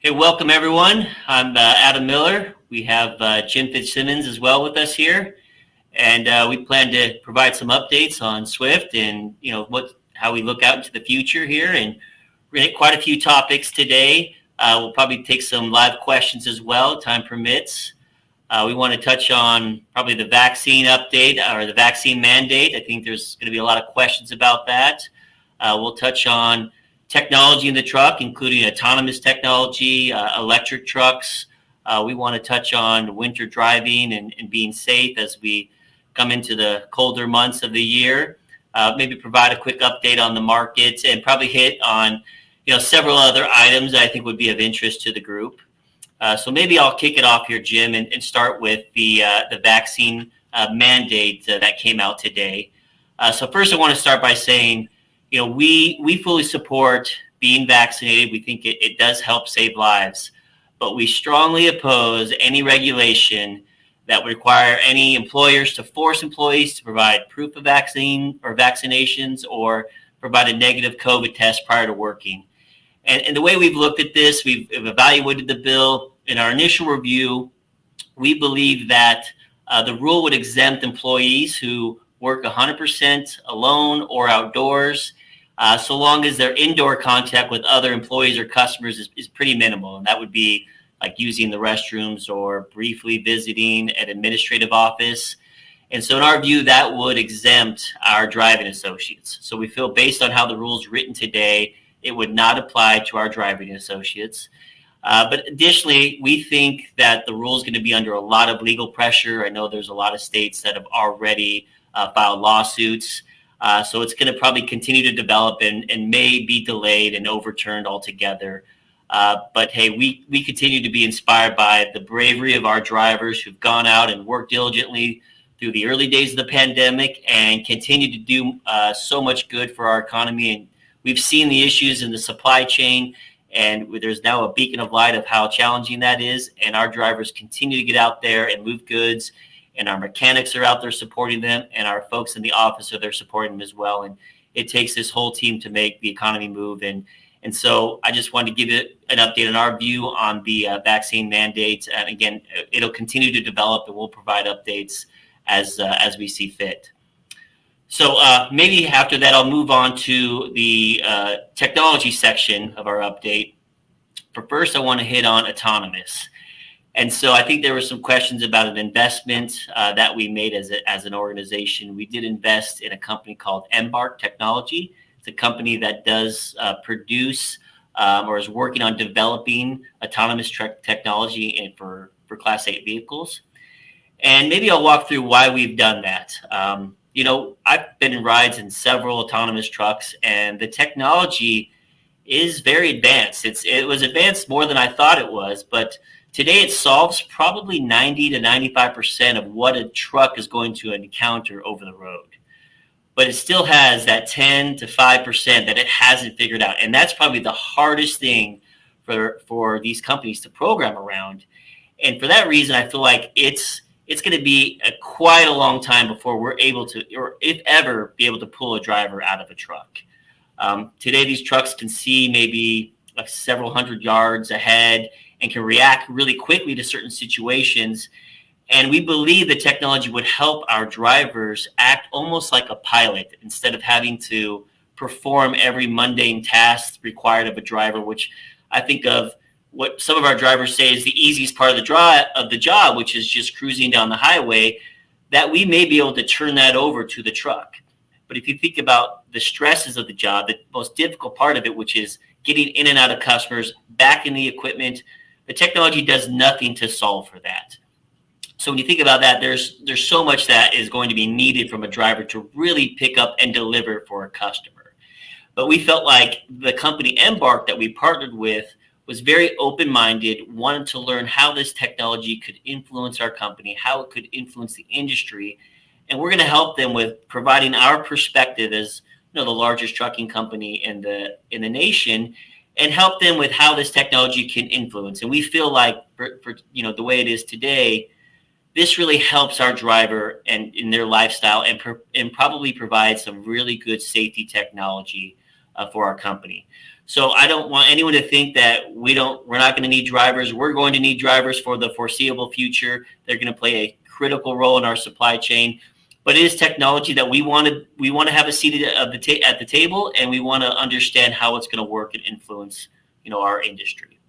Hey, welcome everyone. I'm Adam Miller. We have Jim Fitzsimmons as well with us here, and we plan to provide some updates on Swift and how we look out into the future here. And we're going to hit quite a few topics today. We'll probably take some live questions as well, time permits. We want to touch on probably the vaccine update or the vaccine mandate. I think there's going to be a lot of questions about that. We'll touch on technology in the truck, including autonomous technology, electric trucks. We want to touch on winter driving and being safe as we come into the colder months of the year. Maybe provide a quick update on the markets and probably hit on several other items that I think would be of interest to the group. So maybe I'll kick it off here, Jim, and start with the vaccine mandate that came out today. So first, I want to start by saying, we fully support being vaccinated. We think it does help save lives, but we strongly oppose any regulation that would require any employers to force employees to provide proof of vaccine or vaccinations or provide a negative COVID test prior to working. And the way we've looked at this, we've evaluated the bill. In our initial review, we believe that the rule would exempt employees who work 100% alone or outdoors, so long as their indoor contact with other employees or customers is pretty minimal. And that would be like using the restrooms or briefly visiting an administrative office. And so in our view, that would exempt our driving associates. So we feel based on how the rule's written today, it would not apply to our driving associates. But additionally, we think that the rule is going to be under a lot of legal pressure. I know there's a lot of states that have already filed lawsuits. So it's going to probably continue to develop and may be delayed and overturned altogether. But hey, we continue to be inspired by the bravery of our drivers who've gone out and worked diligently through the early days of the pandemic and continue to do so much good for our economy. And we've seen the issues in the supply chain, and there's now a beacon of light of how challenging that is. And our drivers continue to get out there and move goods. And our mechanics are out there supporting them, and our folks in the office are there supporting them as well. And it takes this whole team to make the economy move. And so I just wanted to give you an update on our view on the vaccine mandates. And again, it'll continue to develop, and we'll provide updates as we see fit. So maybe after that, I'll move on to the technology section of our update. But first, I want to hit on autonomous. And so I think there were some questions about an investment that we made as an organization. We did invest in a company called Embark Technology. It's a company that does produce or is working on developing autonomous technology for Class 8 vehicles. And maybe I'll walk through why we've done that. I've been in rides in several autonomous trucks, and the technology is very advanced. It was advanced more than I thought it was, but today, it solves probably 90 to 95% of what a truck is going to encounter over the road. But it still has that 10 to 5% that it hasn't figured out. And that's probably the hardest thing for these companies to program around. And for that reason, I feel like it's going to be quite a long time before we're able to, or if ever, be able to pull a driver out of a truck. Today, these trucks can see maybe like several hundred yards ahead and can react really quickly to certain situations. And we believe the technology would help our drivers act almost like a pilot instead of having to perform every mundane task required of a driver, which I think of what some of our drivers say is the easiest part of the job, which is just cruising down the highway, that we may be able to turn that over to the truck. But if you think about the stresses of the job, the most difficult part of it, which is getting in and out of customers, back in the equipment, the technology does nothing to solve for that. So when you think about that, there's so much that is going to be needed from a driver to really pick up and deliver for a customer. But we felt like the company Embark that we partnered with was very open-minded, wanted to learn how this technology could influence our company, how it could influence the industry. And we're going to help them with providing our perspective as the largest trucking company in the nation, and help them with how this technology can influence. And we feel like for the way it is today, this really helps our driver and in their lifestyle and probably provides some really good safety technology for our company. So I don't want anyone to think that we're not going to need drivers. We're going to need drivers for the foreseeable future. They're going to play a critical role in our supply chain. But it is technology that we want to have a seat at the table, and we want to understand how it's going to work and influence our industry.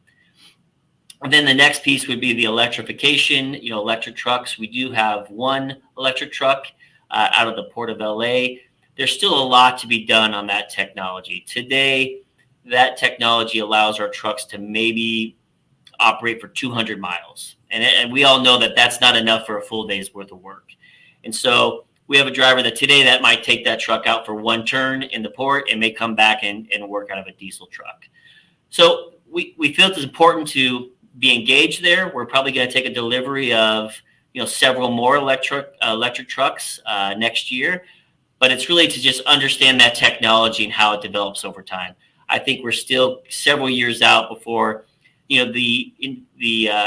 And then the next piece would be the electrification. Electric trucks. We do have one electric truck out of the Port of LA. There's still a lot to be done on that technology. Today, that technology allows our trucks to maybe operate for 200 miles. And we all know that that's not enough for a full day's worth of work. And so we have a driver that might take that truck out for one turn in the port and may come back and work out of a diesel truck. So we feel it's important to be engaged there. We're probably going to take a delivery of several more electric trucks next year. But it's really to just understand that technology and how it develops over time. I think we're still several years out before the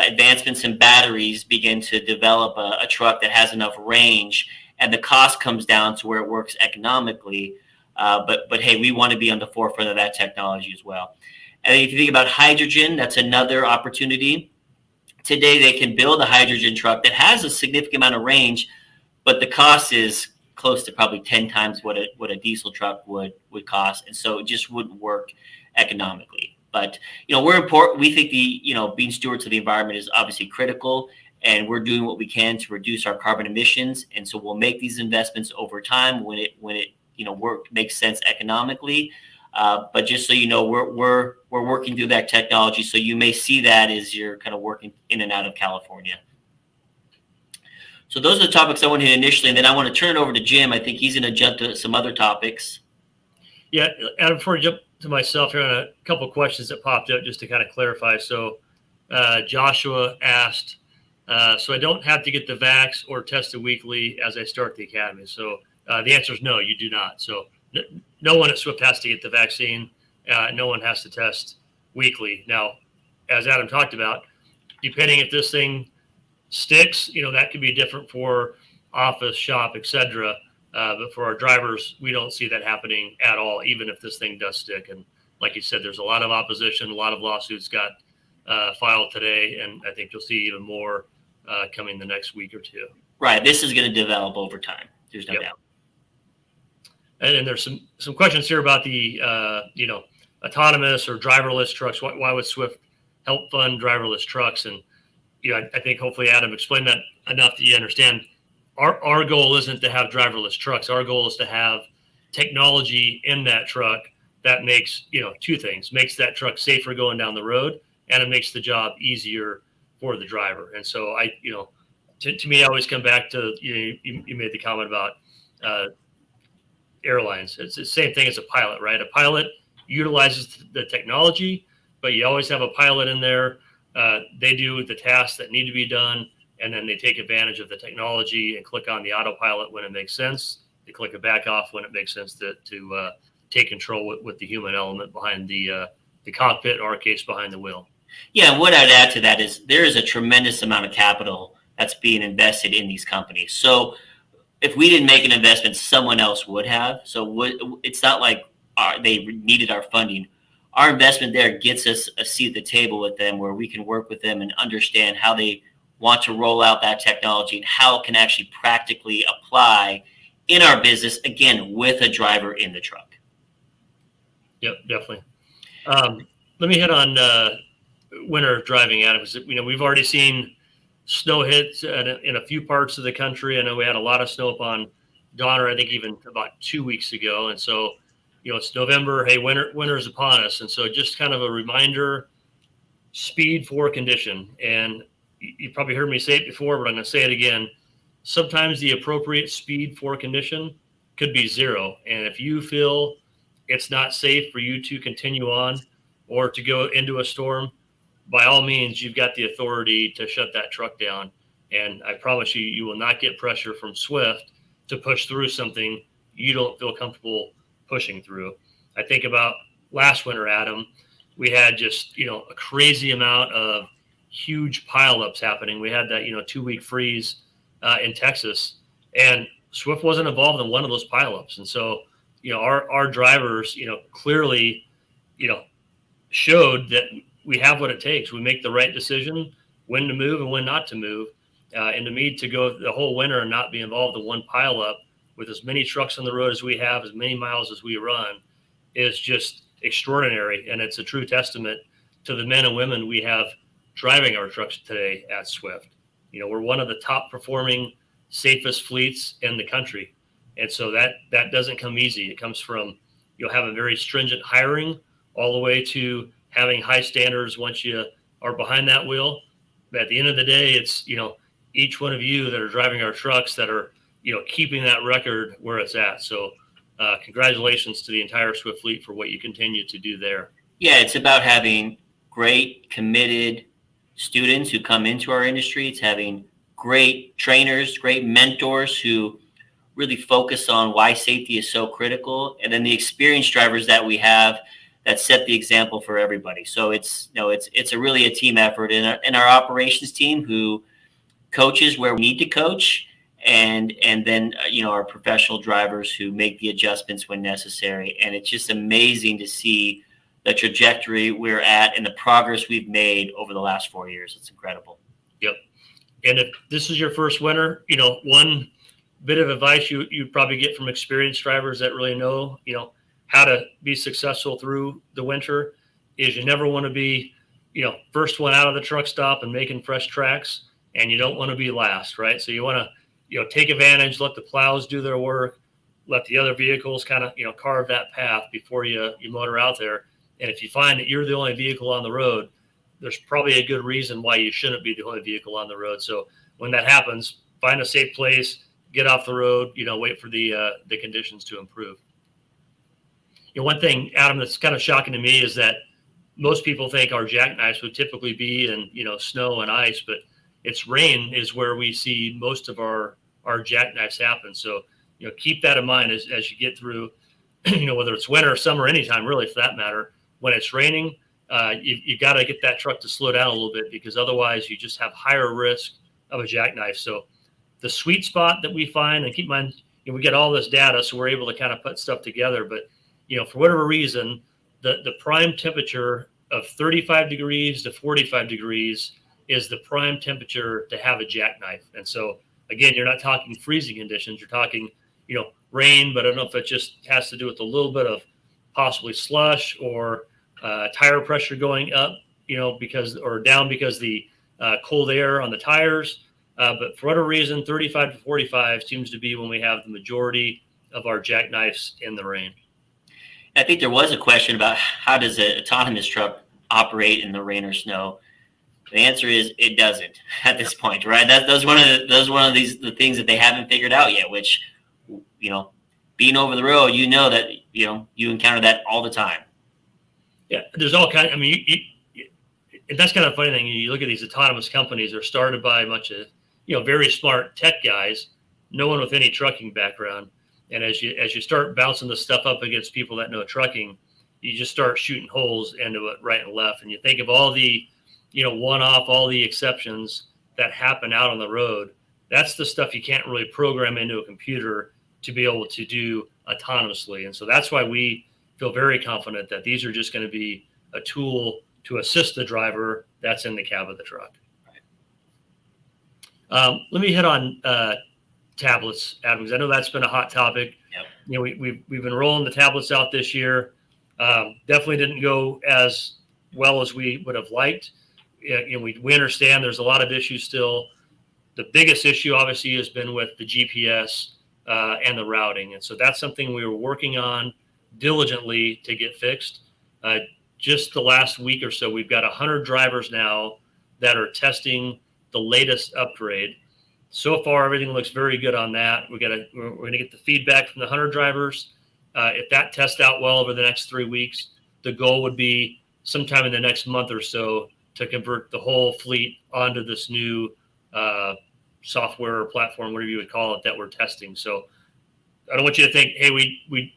advancements in batteries begin to develop a truck that has enough range, and the cost comes down to where it works economically. But hey, we want to be on the forefront of that technology as well. And if you think about hydrogen, that's another opportunity. Today, they can build a hydrogen truck that has a significant amount of range, but the cost is close to probably 10 times what a diesel truck would cost, and so it just wouldn't work economically. But we're important. We think being stewards of the environment is obviously critical, and we're doing what we can to reduce our carbon emissions. And so we'll make these investments over time when it makes sense economically. But just so you know, we're working through that technology. So you may see that as you're kind of working in and out of California. So those are the topics I want to hit initially, and then I want to turn it over to Jim. I think he's going to jump to some other topics. Yeah, Adam, before I jump to myself here on a couple of questions that popped up just to kind of clarify. So Joshua asked, so I don't have to get the vax or tested weekly as I start the academy. So the answer is no, you do not. So no one at Swift has to get the vaccine. No one has to test weekly. Now, as Adam talked about, depending if this thing sticks, that could be different for office, shop, etc. But for our drivers, we don't see that happening at all, even if this thing does stick. And like you said, there's a lot of opposition, a lot of lawsuits got filed today, and I think you'll see even more coming the next week or two. Right. This is going to develop over time. There's no doubt. And there's some questions here about the autonomous or driverless trucks. Why would Swift help fund driverless trucks? And I think hopefully Adam explained that enough that you understand. Our goal isn't to have driverless trucks. Our goal is to have technology in that truck that makes two things: makes that truck safer going down the road, and it makes the job easier for the driver. And so to me, I always come back to you made the comment about airlines. It's the same thing as a pilot, right? A pilot utilizes the technology, but you always have a pilot in there. They do the tasks that need to be done, and then they take advantage of the technology and click on the autopilot when it makes sense. They click it back off when it makes sense to take control with the human element behind the cockpit, in our case, behind the wheel. Yeah, and what I'd add to that is there is a tremendous amount of capital that's being invested in these companies. So if we didn't make an investment, someone else would have. So it's not like they needed our funding. Our investment there gets us a seat at the table with them where we can work with them and understand how they want to roll out that technology and how it can actually practically apply in our business, again, with a driver in the truck. Yep, definitely. Let me hit on winter driving, Adam, because we've already seen snow hits in a few parts of the country. I know we had a lot of snow up on Donner, I think even about 2 weeks ago. And so, it's November. Hey, winter is upon us. And so just kind of a reminder, speed for condition. And you probably heard me say it before, but I'm going to say it again. Sometimes the appropriate speed for condition could be 0. And if you feel it's not safe for you to continue on or to go into a storm, by all means, you've got the authority to shut that truck down. And I promise you, you will not get pressure from Swift to push through something you don't feel comfortable pushing through. I think about last winter, Adam, we had just, a crazy amount of huge pileups happening. We had that, 2-week freeze in Texas, and Swift wasn't involved in one of those pileups. And so, our drivers, clearly, showed that we have what it takes. We make the right decision, when to move and when not to move. And to me, to go the whole winter and not be involved in one pileup with as many trucks on the road as we have, as many miles as we run, is just extraordinary. And it's a true testament to the men and women we have driving our trucks today at Swift. We're one of the top performing, safest fleets in the country. And so that doesn't come easy. It comes from, having very stringent hiring all the way to having high standards once you are behind that wheel. But at the end of the day, it's, each one of you that are driving our trucks that are, keeping that record where it's at. So congratulations to the entire Swift fleet for what you continue to do there. Yeah, it's about having great, committed students who come into our industry. It's having great trainers, great mentors who really focus on why safety is so critical, and then the experienced drivers that we have that set the example for everybody. So it's really a team effort, and our operations team who coaches where we need to coach, and then our professional drivers who make the adjustments when necessary. And it's just amazing to see the trajectory we're at and the progress we've made over the last 4 years. It's incredible. Yep. And if this is your first winter, one bit of advice you'd probably get from experienced drivers that really know, how to be successful through the winter is you never want to be, first one out of the truck stop and making fresh tracks, and you don't want to be last, right? So you want to, take advantage, let the plows do their work, let the other vehicles kind of, carve that path before you motor out there. And if you find that you're the only vehicle on the road, there's probably a good reason why you shouldn't be the only vehicle on the road. So when that happens, find a safe place, get off the road, wait for the conditions to improve. One thing, Adam, that's kind of shocking to me is that most people think our jackknives would typically be in, snow and ice, but it's rain is where we see most of our jackknives happen. So, keep that in mind as you get through, whether it's winter or summer, anytime really for that matter. When it's raining, you got to get that truck to slow down a little bit, because otherwise you just have higher risk of a jackknife. So the sweet spot that we find, and keep in mind, we get all this data, so we're able to kind of put stuff together. But, for whatever reason, the prime temperature of 35 degrees to 45 degrees is the prime temperature to have a jackknife. And so, again, you're not talking freezing conditions. You're talking, rain, but I don't know if it just has to do with a little bit of possibly slush or tire pressure going up, because the cold air on the tires. But for whatever reason, 35 to 45 seems to be when we have the majority of our jackknives in the rain. I think there was a question about how does an autonomous truck operate in the rain or snow. The answer is it doesn't at this point, right? Those one of the things that they haven't figured out yet. Which, being over the road, that you encounter that all the time. Yeah, there's all kinds. I mean, that's kind of a funny thing. You look at these autonomous companies; they're started by a bunch of very smart tech guys, no one with any trucking background. And as you start bouncing the stuff up against people that know trucking, you just start shooting holes into it right and left. And you think of all the, one-off, all the exceptions that happen out on the road. That's the stuff you can't really program into a computer to be able to do autonomously. And so that's why we feel very confident that these are just going to be a tool to assist the driver that's in the cab of the truck. Let me hit on tablets, Adam, because I know that's been a hot topic. Yep. We've been rolling the tablets out this year. Definitely didn't go as well as we would have liked. We understand there's a lot of issues still. The biggest issue obviously has been with the GPS and the routing. And so that's something we were working on diligently to get fixed. Just the last week or so, we've got 100 drivers now that are testing the latest upgrade. So far, everything looks very good on that. We're going to get the feedback from the 100 drivers. If that tests out well over the next 3 weeks, the goal would be sometime in the next month or so to convert the whole fleet onto this new software or platform, whatever you would call it, that we're testing. So I don't want you to think, hey, we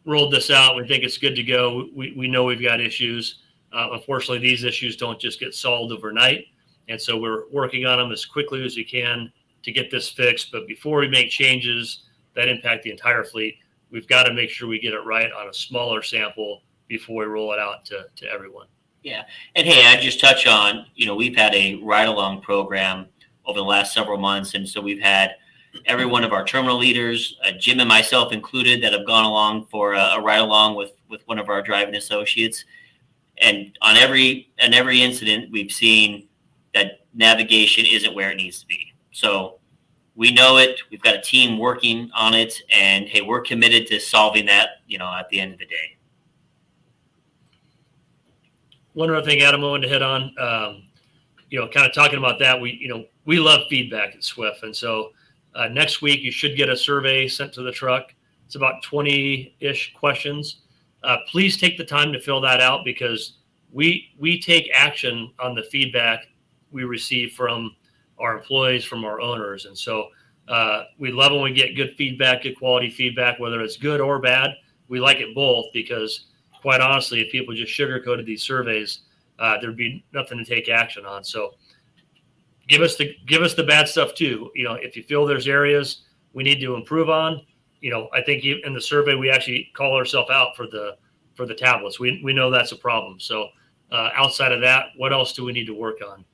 rolled this out, we think it's good to go. We know we've got issues. Unfortunately, these issues don't just get solved overnight. And so we're working on them as quickly as we can to get this fixed. But before we make changes that impact the entire fleet, we've got to make sure we get it right on a smaller sample before we roll it out to everyone. Yeah. And hey, I just touch on, we've had a ride along program over the last several months. And so we've had every one of our terminal leaders, Jim and myself included, that have gone along for a ride along with one of our driving associates. And on every incident, we've seen that navigation isn't where it needs to be. So we know it. We've got a team working on it. And hey, we're committed to solving that, at the end of the day. One other thing, Adam, I wanted to hit on, kind of talking about that, we love feedback at Swift. And so next week, you should get a survey sent to the truck. It's about 20-ish questions. Please take the time to fill that out, because we take action on the feedback we receive from our employees, from our owners. And so we love when we get good feedback, good quality feedback, whether it's good or bad. We like it both, because quite honestly, if people just sugarcoated these surveys, there'd be nothing to take action on. So give us the bad stuff too. If you feel there's areas we need to improve on, I think in the survey we actually call ourselves out for the tablets. We know that's a problem. So outside of that, what else do we need to work on?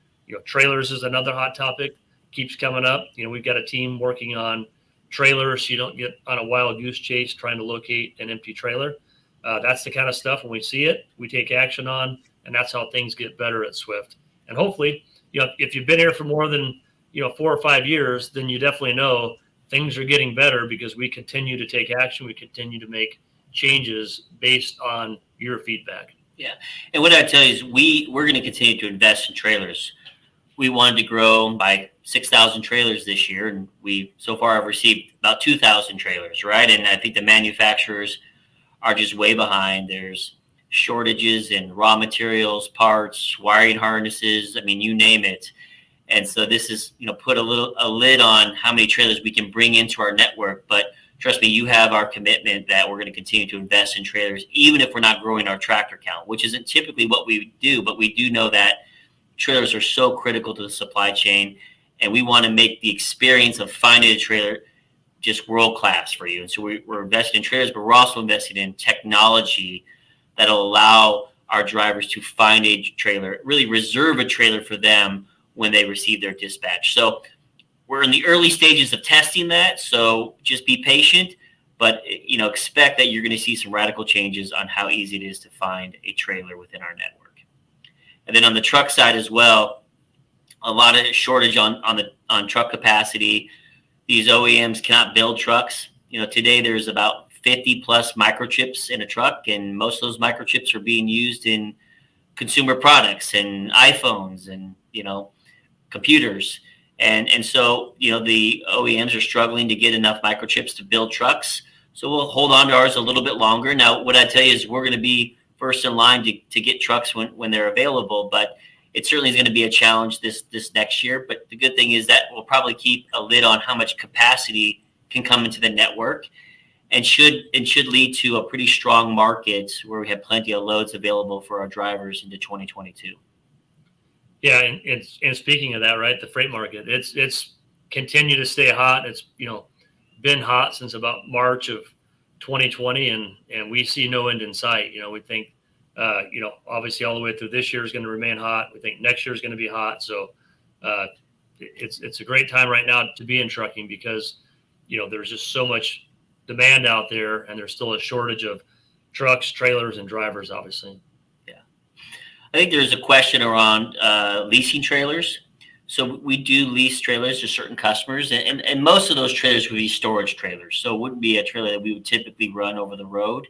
Trailers is another hot topic, keeps coming up. We've got a team working on trailers, so you don't get on a wild goose chase trying to locate an empty trailer. That's the kind of stuff, when we see it, we take action on, and that's how things get better at Swift. And hopefully, if you've been here for more than 4 or 5 years, then you definitely know things are getting better, because we continue to take action. We continue to make changes based on your feedback. Yeah. And what I tell you is we're going to continue to invest in trailers. We wanted to grow by 6,000 trailers this year, and we so far have received about 2,000 trailers, right? And I think the manufacturers are just way behind. There's shortages in raw materials, parts, wiring harnesses. I mean, you name it. And so this is, put a lid on how many trailers we can bring into our network. But trust me, you have our commitment that we're going to continue to invest in trailers, even if we're not growing our tractor count, which isn't typically what we do. But we do know that trailers are so critical to the supply chain, and we want to make the experience of finding a trailer just world class for you. And so we're investing in trailers, but we're also investing in technology that'll allow our drivers to find a trailer, really reserve a trailer for them when they receive their dispatch. So we're in the early stages of testing that. So just be patient, but expect that you're going to see some radical changes on how easy it is to find a trailer within our network. And then on the truck side as well, a lot of shortage on truck capacity. These OEMs cannot build trucks. Today there's about 50 plus microchips in a truck, and most of those microchips are being used in consumer products and iPhones and, computers. And so, the OEMs are struggling to get enough microchips to build trucks. So we'll hold on to ours a little bit longer. Now, what I tell you is we're going to be first in line to get trucks when they're available, but it certainly is going to be a challenge this next year. But the good thing is that we'll probably keep a lid on how much capacity can come into the network, and should lead to a pretty strong market where we have plenty of loads available for our drivers into 2022. Yeah, and speaking of that, right, the freight market, it's continued to stay hot. It's been hot since about March of 2020, and we see no end in sight. We think obviously all the way through this year is going to remain hot. We think next year is going to be hot. So it's a great time right now to be in trucking, because there's just so much demand out there, and there's still a shortage of trucks, trailers, and drivers, obviously. Yeah. I think there's a question around leasing trailers. So we do lease trailers to certain customers, and most of those trailers would be storage trailers. So it wouldn't be a trailer that we would typically run over the road.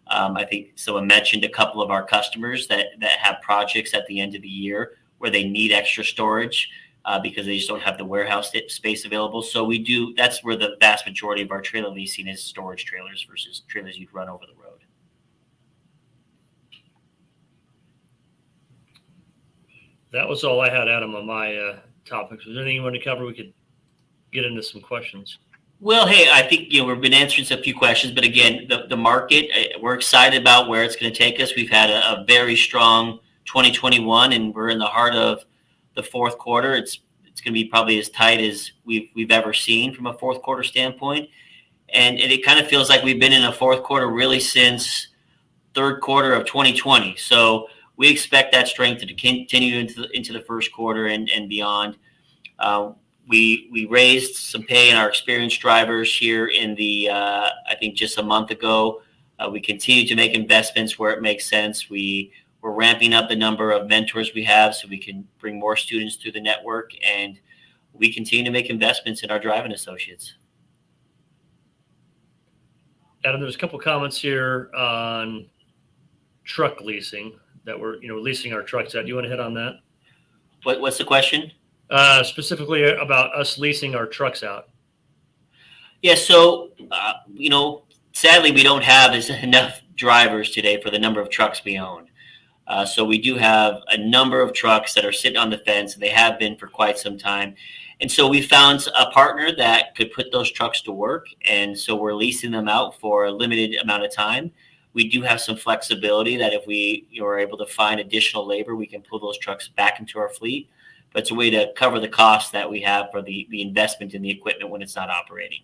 I think someone mentioned a couple of our customers that have projects at the end of the year where they need extra storage because they just don't have the warehouse space available. So we do. That's where the vast majority of our trailer leasing is, storage trailers versus trailers you'd run over the road. That was all I had, Adam, on my topics. Was there anything you wanted to cover? We could get into some questions. Well, hey, I think we've been answering a few questions, but again, the market, we're excited about where it's going to take us. We've had a very strong 2021, and we're in the heart of the fourth quarter. It's going to be probably as tight as we've ever seen from a fourth quarter standpoint, and it kind of feels like we've been in a fourth quarter really since third quarter of 2020. So we expect that strength to continue into the first quarter and beyond. We raised some pay in our experienced drivers here in the I think just a month ago. We continue to make investments where it makes sense. We're ramping up the number of mentors we have so we can bring more students through the network, and we continue to make investments in our driving associates. Adam, there's a couple comments here on truck leasing that we're leasing our trucks out. Do you want to hit on that? What's the question? Specifically about us leasing our trucks out. Yeah, so sadly we don't have enough drivers today for the number of trucks we own. So we do have a number of trucks that are sitting on the fence, and they have been for quite some time. And so we found a partner that could put those trucks to work, and so we're leasing them out for a limited amount of time. We do have some flexibility that if we are able to find additional labor, we can pull those trucks back into our fleet. But it's a way to cover the costs that we have for the investment in the equipment when it's not operating.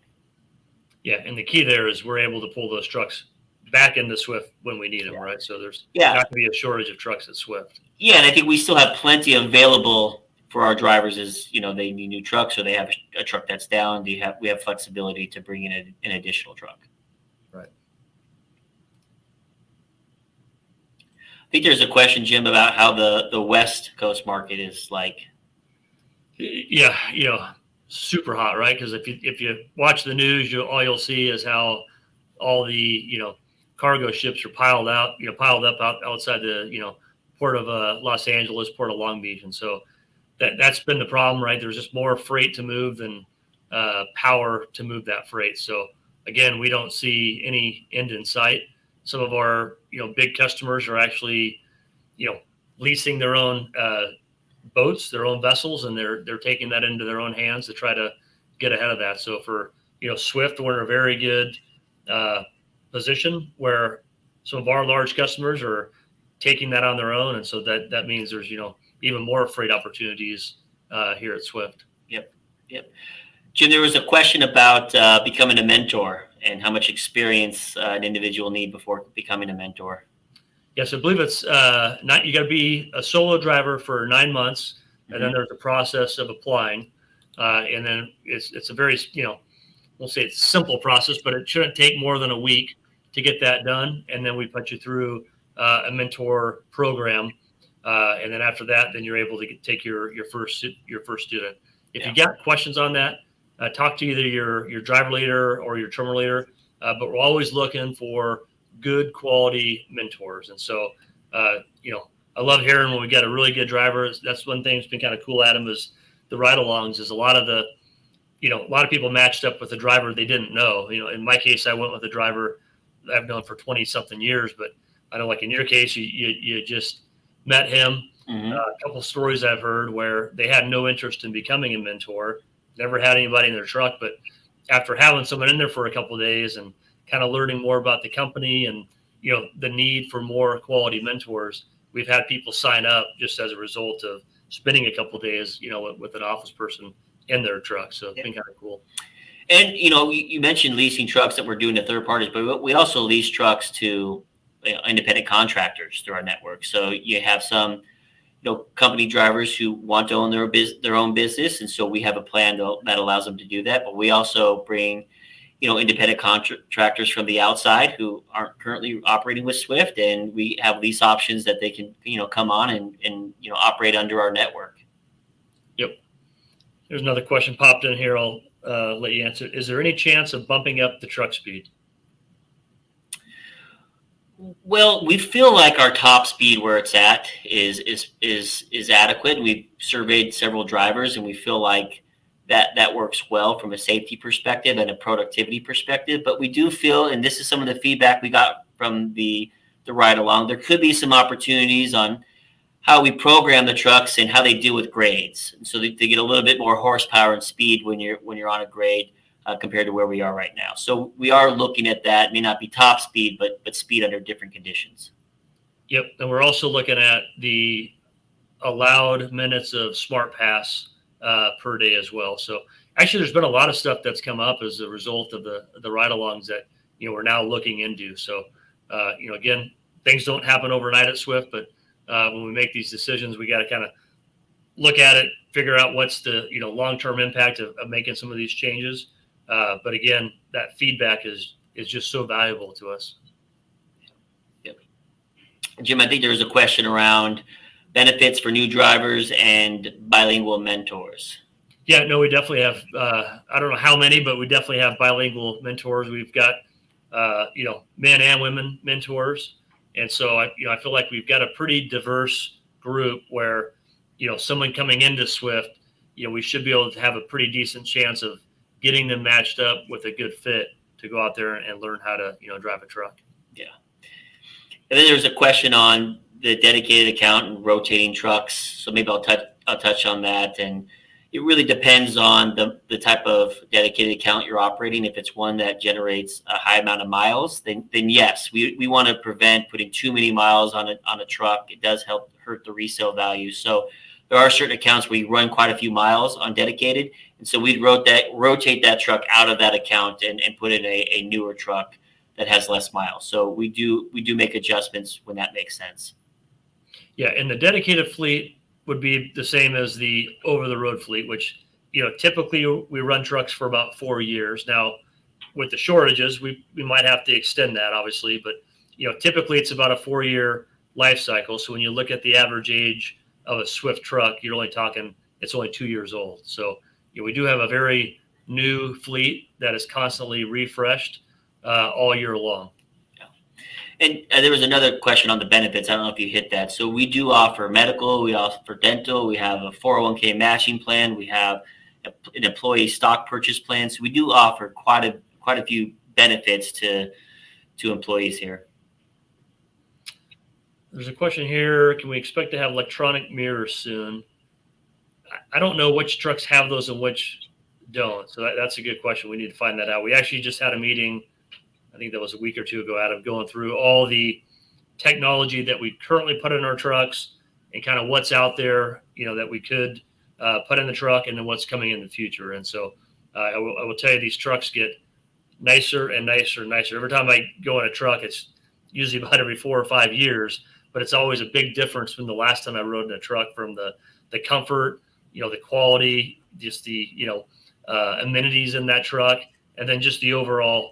Yeah, and the key there is we're able to pull those trucks back into Swift when we need them, right? So there's not going to be a shortage of trucks at Swift. Yeah, and I think we still have plenty available for our drivers as, they need new trucks or they have a truck that's down. We have flexibility to bring in an additional truck. Right. I think there's a question, Jim, about how the West Coast market is like. Yeah, super hot, right? Because if you watch the news, all you'll see is how all the cargo ships are piled up outside the port of Los Angeles, port of Long Beach, and so that's been the problem, right? There's just more freight to move than power to move that freight. So again, we don't see any end in sight. Some of our big customers are actually leasing their own boats, their own vessels, and they're taking that into their own hands to try to get ahead of that. So for Swift, we're in a very good position where some of our large customers are taking that on their own, and so that means there's even more freight opportunities here at Swift. Yep. Jim, there was a question about becoming a mentor and how much experience an individual need before becoming a mentor. Yes, I believe it's you got to be a solo driver for 9 months, and then there's a process of applying, and then it's a very we'll say it's a simple process, but it shouldn't take more than a week to get that done, and then we put you through a mentor program, and then after that, then you're able to take your first student. If you got questions on that, talk to either your driver leader or your terminal leader, but we're always looking for good quality mentors. And so, I love hearing when we got a really good driver. That's one thing that's been kind of cool, Adam, is the ride-alongs is a lot of people matched up with a driver they didn't know. In my case, I went with a driver that I've known for 20 something years, but I know like in your case, you just met him. A couple of stories I've heard where they had no interest in becoming a mentor, never had anybody in their truck, but after having someone in there for a couple of days and kind of learning more about the company and, the need for more quality mentors, we've had people sign up just as a result of spending a couple of days, with an office person in their truck. So it's been kind of cool. And, you mentioned leasing trucks that we're doing to third parties, but we also lease trucks to independent contractors through our network. So you have some, company drivers who want to own their own business. And so we have a plan that allows them to do that. But we also bring, independent contractors from the outside who aren't currently operating with Swift. And we have lease options that they can, come on and operate under our network. Yep. There's another question popped in here. I'll let you answer. Is there any chance of bumping up the truck speed? Well, we feel like our top speed where it's at is adequate. We've surveyed several drivers, and we feel like that works well from a safety perspective and a productivity perspective. But we do feel, and this is some of the feedback we got from the ride along, there could be some opportunities on how we program the trucks and how they deal with grades, and so they get a little bit more horsepower and speed when you're on a grade. Compared to where we are right now. So we are looking at that. It may not be top speed, but speed under different conditions. Yep. And we're also looking at the allowed minutes of Smart Pass per day as well. So actually, there's been a lot of stuff that's come up as a result of the ride-alongs that, we're now looking into. So, again, things don't happen overnight at Swift, but when we make these decisions, we got to kind of look at it, figure out what's the long-term impact of making some of these changes. But again, that feedback is just so valuable to us. Yep. Jim, I think there was a question around benefits for new drivers and bilingual mentors. Yeah, no, we definitely have. I don't know how many, but we definitely have bilingual mentors. We've got men and women mentors, and so I feel like we've got a pretty diverse group where someone coming into Swift, we should be able to have a pretty decent chance of getting them matched up with a good fit to go out there and learn how to drive a truck. Yeah. And then there's a question on the dedicated account and rotating trucks. So maybe I'll touch on that. And it really depends on the type of dedicated account you're operating. If it's one that generates a high amount of miles, then yes, we want to prevent putting too many miles on a truck. It does hurt the resale value. So there are certain accounts where you run quite a few miles on dedicated, and so we'd rotate that truck out of that account and put in a newer truck that has less miles. So we do make adjustments when that makes sense. Yeah, and the dedicated fleet would be the same as the over-the-road fleet, which typically we run trucks for about 4 years. Now, with the shortages, we might have to extend that, obviously, but typically it's about a 4-year life cycle. So when you look at the average age of a Swift truck, you're only talking it's only 2 years old. So we do have a very new fleet that is constantly refreshed all year long. And there was another question on the benefits. I don't know if you hit that. So we do offer medical, we offer dental, we have a 401k matching plan, we have an employee stock purchase plan. So we do offer quite a few benefits to employees here. There's a question here. Can we expect to have electronic mirrors soon? I don't know which trucks have those and which don't. So that's a good question. We need to find that out. We actually just had a meeting, I think that was a week or two ago, Adam, going through all the technology that we currently put in our trucks and kind of what's out there, that we could put in the truck, and then what's coming in the future. And so I will tell you, these trucks get nicer and nicer and nicer. Every time I go in a truck, it's usually about every 4 or 5 years, but it's always a big difference from the last time I rode in a truck, from the comfort, the quality, just the, amenities in that truck, and then just the overall,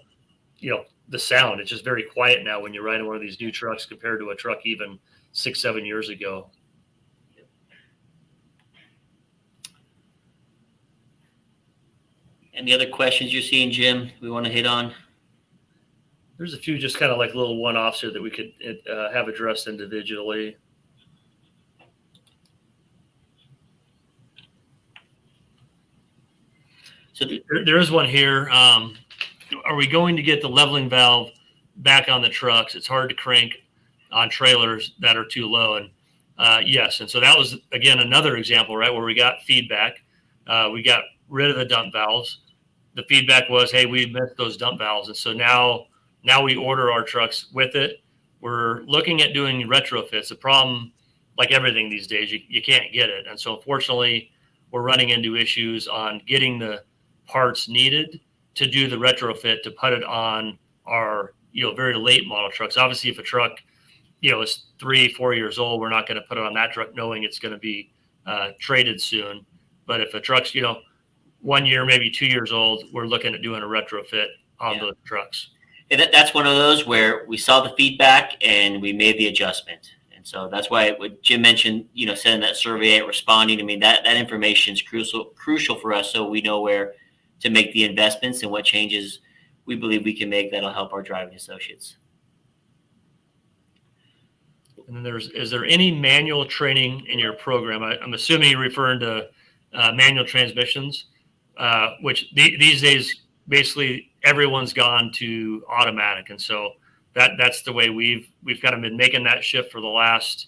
the sound. It's just very quiet now when you ride in one of these new trucks compared to a truck even 6-7 years ago. Any other questions you're seeing, Jim, we want to hit on? There's a few just kind of like little one-offs here that we could have addressed individually. So there is one here. Are we going to get the leveling valve back on the trucks? It's hard to crank on trailers that are too low. And yes. And so that was, again, another example, right, where we got feedback. We got rid of the dump valves. The feedback was, hey, we missed those dump valves. And so now we order our trucks with it. We're looking at doing retrofits. The problem, like everything these days, you can't get it. And so unfortunately, we're running into issues on getting the parts needed to do the retrofit to put it on our very late model trucks. Obviously, if a truck is 3-4 years old, we're not going to put it on that truck knowing it's going to be traded soon. But if a truck's 1 year, maybe 2 years old, we're looking at doing a retrofit on those trucks. And that's one of those where we saw the feedback and we made the adjustment. And so that's why what Jim mentioned, sending that survey out, responding. I mean, that information is crucial for us, so we know where to make the investments and what changes we believe we can make that'll help our driving associates. And then is there any manual training in your program? I'm assuming you're referring to manual transmissions, which these days, basically everyone's gone to automatic. And so that's the way we've kind of been making that shift for the last,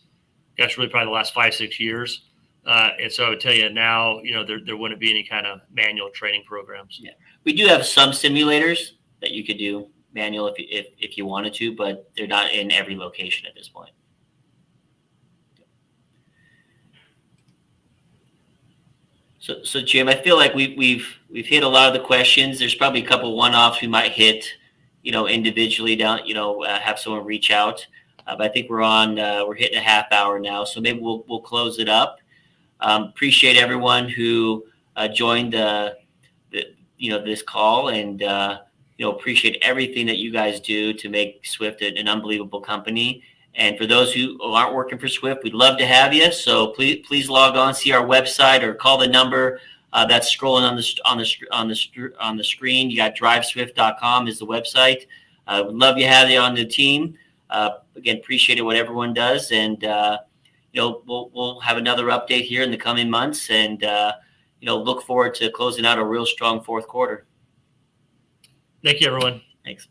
really probably the last 5-6 years. And so I would tell you now, there wouldn't be any kind of manual training programs. Yeah, we do have some simulators that you could do manual if you wanted to, but they're not in every location at this point. So Jim, I feel like we've hit a lot of the questions. There's probably a couple one-offs we might hit, individually down, have someone reach out. But I think we're hitting a half hour now, so maybe we'll close it up. Appreciate everyone who joined this call, and appreciate everything that you guys do to make Swift an unbelievable company. And for those who aren't working for Swift, we'd love to have you. So please log on, see our website, or call the number that's scrolling on the screen. You got driveswift.com is the website. We'd love to have you on the team. Again, appreciate what everyone does, and we'll have another update here in the coming months, and look forward to closing out a real strong fourth quarter. Thank you, everyone. Thanks.